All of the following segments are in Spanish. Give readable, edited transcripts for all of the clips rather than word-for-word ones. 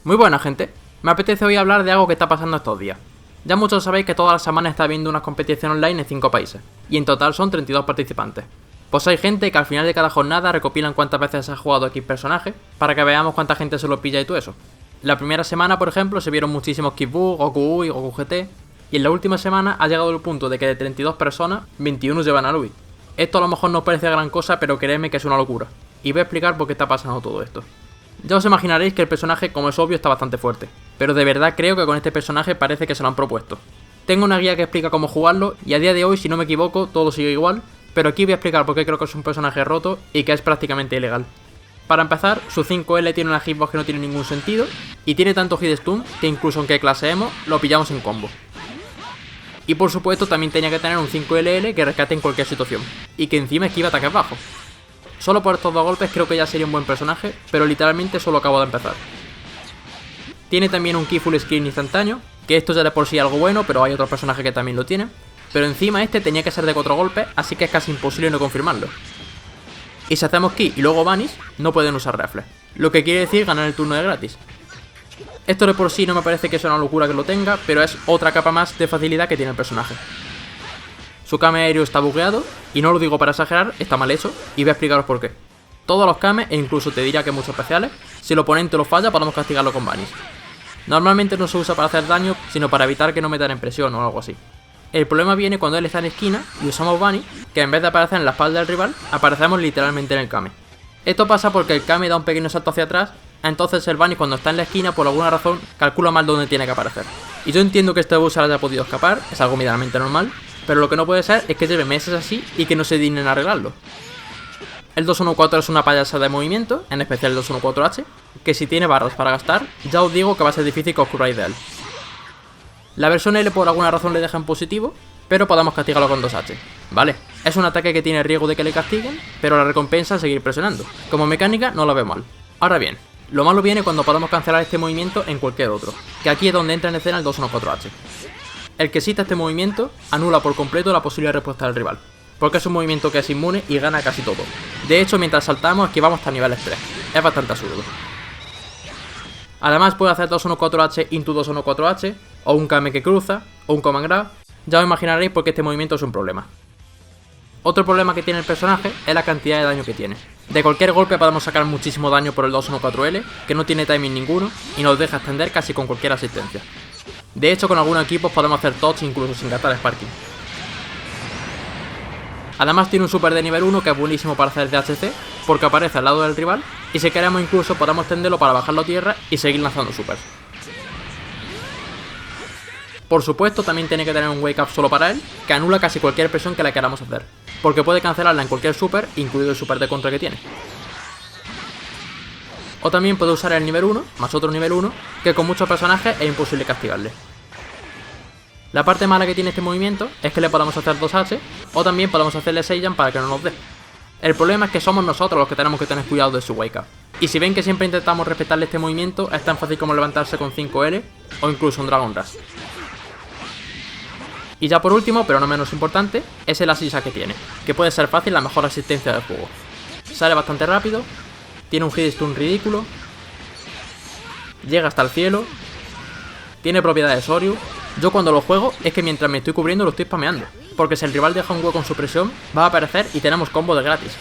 Muy buena gente, me apetece hoy hablar de algo que está pasando estos días. Ya muchos sabéis que todas las semanas está habiendo una competición online en 5 países, y en total son 32 participantes. Pues hay gente que al final de cada jornada recopilan cuántas veces ha jugado X personaje, para que veamos cuánta gente se lo pilla y todo eso. La primera semana, por ejemplo, se vieron muchísimos Kid Buu, Goku Ui, Goku GT, y en la última semana ha llegado el punto de que de 32 personas, 21 llevan a Lui. Esto a lo mejor no parece gran cosa, pero créeme que es una locura, y voy a explicar por qué está pasando todo esto. Ya os imaginaréis que el personaje, como es obvio, está bastante fuerte, pero de verdad creo que con este personaje parece que se lo han propuesto. Tengo una guía que explica cómo jugarlo, y a día de hoy, si no me equivoco, todo sigue igual, pero aquí voy a explicar por qué creo que es un personaje roto y que es prácticamente ilegal. Para empezar, su 5L tiene una hitbox que no tiene ningún sentido, y tiene tanto hit stun que incluso aunque claseemos, lo pillamos en combo. Y por supuesto también tenía que tener un 5LL que rescate en cualquier situación, y que encima esquiva ataques bajos. Solo por estos dos golpes creo que ya sería un buen personaje, pero literalmente solo acabo de empezar. Tiene también un ki full screen instantáneo, que esto ya de por sí algo bueno, pero hay otros personajes que también lo tienen. Pero encima este tenía que ser de 4 golpes, así que es casi imposible no confirmarlo. Y si hacemos ki y luego vanish, no pueden usar reflex, lo que quiere decir ganar el turno de gratis. Esto de por sí no me parece que sea una locura que lo tenga, pero es otra capa más de facilidad que tiene el personaje. Su Kame aéreo está bugueado, y no lo digo para exagerar, está mal hecho, y voy a explicaros por qué. Todos los Kame, e incluso te diría que muchos especiales, si el oponente lo falla podemos castigarlo con vanish. Normalmente no se usa para hacer daño, sino para evitar que no metan en presión o algo así. El problema viene cuando él está en esquina y usamos vanish, que en vez de aparecer en la espalda del rival, aparecemos literalmente en el Kame. Esto pasa porque el Kame da un pequeño salto hacia atrás, entonces el vanish cuando está en la esquina por alguna razón calcula mal dónde tiene que aparecer. Y yo entiendo que este bug se haya podido escapar, es algo medianamente normal, pero lo que no puede ser es que lleve meses así y que no se dignen a arreglarlo. El 214 es una payasa de movimiento, en especial el 214H, que si tiene barras para gastar, ya os digo que va a ser difícil que os curáis de él. La versión L por alguna razón le deja en positivo, pero podemos castigarlo con 2H. Vale, es un ataque que tiene riesgo de que le castiguen, pero la recompensa es seguir presionando. Como mecánica no la veo mal. Ahora bien, lo malo viene cuando podamos cancelar este movimiento en cualquier otro, que aquí es donde entra en escena el 214H. El que cita este movimiento anula por completo la posible respuesta del rival, porque es un movimiento que es inmune y gana casi todo. De hecho, mientras saltamos esquivamos hasta niveles 3, es bastante absurdo. Además puede hacer 214H into 214H, o un Kame que cruza, o un command grab, ya os imaginaréis por qué este movimiento es un problema. Otro problema que tiene el personaje es la cantidad de daño que tiene. De cualquier golpe podemos sacar muchísimo daño por el 214L, que no tiene timing ninguno, y nos deja extender casi con cualquier asistencia. De hecho, con algunos equipos podemos hacer touch incluso sin gastar sparking. Además tiene un super de nivel 1 que es buenísimo para hacer DHC, porque aparece al lado del rival, y si queremos incluso podemos extenderlo para bajarlo a tierra y seguir lanzando supers. Por supuesto también tiene que tener un wake up solo para él, que anula casi cualquier presión que le queramos hacer, porque puede cancelarla en cualquier super, incluido el super de contra que tiene. O también puede usar el nivel 1, más otro nivel 1, que con muchos personajes es imposible castigarle. La parte mala que tiene este movimiento es que le podemos hacer 2H, o también podemos hacerle Seiyan para que no nos dé. El problema es que somos nosotros los que tenemos que tener cuidado de su wake up. Y si ven que siempre intentamos respetarle este movimiento, es tan fácil como levantarse con 5L, o incluso un Dragon Rush. Y ya por último, pero no menos importante, es el asisa que tiene, que puede ser fácil la mejor asistencia del juego. Sale bastante rápido, tiene un hit stun ridículo, llega hasta el cielo, tiene propiedades Oryu. Yo cuando lo juego es que mientras me estoy cubriendo lo estoy spameando, porque si el rival deja un hueco en su presión, va a aparecer y tenemos combo de gratis.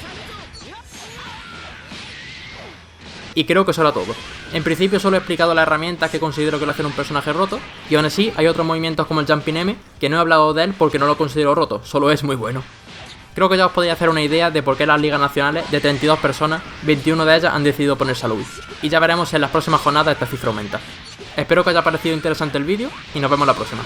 Y creo que eso era todo. En principio solo he explicado las herramientas que considero que lo hacen un personaje roto, y aún así hay otros movimientos como el Jumping M, que no he hablado de él porque no lo considero roto, solo es muy bueno. Creo que ya os podéis hacer una idea de por qué las ligas nacionales, de 32 personas, 21 de ellas han decidido ponerse a Lui, y ya veremos si en las próximas jornadas esta cifra aumenta. Espero que haya parecido interesante el vídeo, y nos vemos la próxima.